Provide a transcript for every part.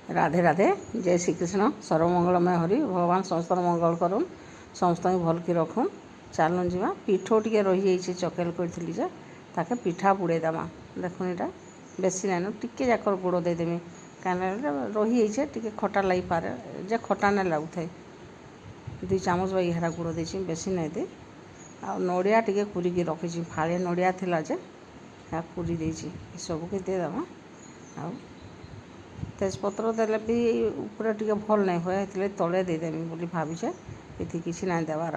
राधे राधे जय श्री कृष्ण सर्वमंगलमय हरि भगवान समस्त मंगल करुन समस्त भल कि रखुन चलुन जीवा पीठ टे रही चकेल करी ताके पिठा बुड़े देमा देखुन यहाँ बेसी नाइन टिके जाकर गुड़ देदेमी कहीं रही टे खटा लगी पारे जे खटा नहीं लगु थे 2 चामच बाहर गुड़ देसी बेसी नहीं दे आ नड़िया टे कुरिकी रखी फाड़े नड़िया थिला जे कुरी देसी सबके देदेमा आ तेजपत्र देले भी ऊपर टे भल नहीं हुए तले देदेमी बोली भावीचे ये किसी ना देवार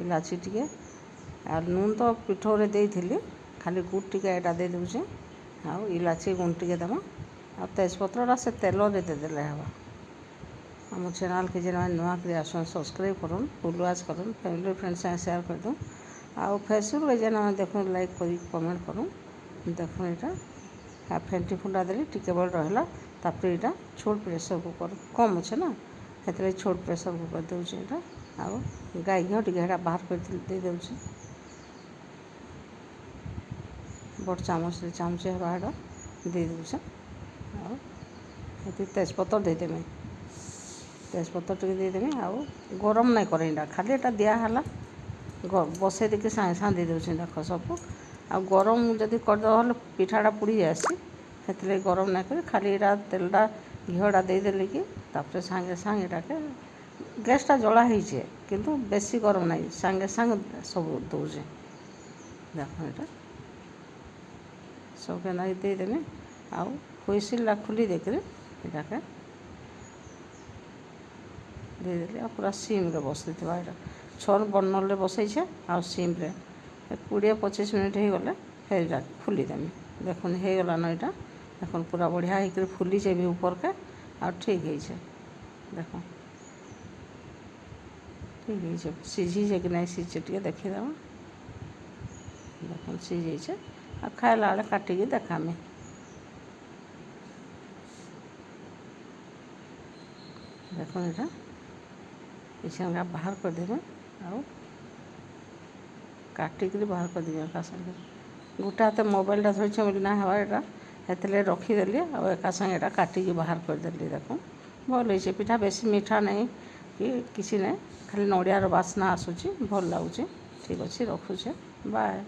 इलाची टे आ नून तो पिठोरे देती खाली गुड़ टे यहाँ दे दूचे आ इलाची गुण टे देमा आ तेजपत्रटा से तेल देदेले हवा आम चैनल के जेन नुआ कर आसन सब्सक्राइब करन फुल वाच करन फैमिली फ्रेंड से शेयर कर दूँ आ फेसबुक जेन देख लाइक कर कमेंट करूँ देखो यहाँ फेंटी फुंडा देली टिके बल रहा तापर यहाँ छोट प्रेसर कुकर कम अच्छे ना से छोट प्रेसर कुकर दूचे यहाँ आ गाय घी टे बाहर कर दे दूचे बड़ चामच चामचे हवा दे दूचे आ तेजपत्र देदेमी तेजपत्र टे देदेमी आ गरम नहीं करे खाली यहाँ दिहला बसई देके सागे सागे दे दूचे देख सब आ गरम जदि करदे पिठाटा पुड़ी जासी से गरम नहीं कर खाली यहाँ तेलटा घीटा देदेले कि तापर सागे सागे टाके गैसटा जला होइए किंतु बेसी गरम नहीं सागे सागे सब दौचे देख यहाँ सबके ना देदेमी आ हुईसिलटा खुली देकर इटाके देदेली पूरा सीम रे बसई यहाँ छोर बर्नल बसई आ सीम रे 20-25 मिनट हो गले फिर खुलीदेमी देखुन हो गलान यहाँ देखुन पूरा बढ़िया होकर फुलीचे भी ऊपर के आ ठीक है देख ठीक है सीझीचे कि नहीं सीझे टे देखीदेमा देख सीझे आ खाला बेले काटिकी देखामी देखुन यहाँ इसे बाहर करदेमी आ काटिक बाहर कर देवी एका संगे गोटे हाथ मोबाइलटा धरछे बोली ना हवा यहाँ से रखीदेली और एका संगे यहाँ काटिकी बाहर करदेली देख भल हो पिठा बेसी मीठा नहीं कि किसी नहीं खाली नड़ियार बास्ना आसूची भल लगुच ठीक अच्छे रखुचे बाय।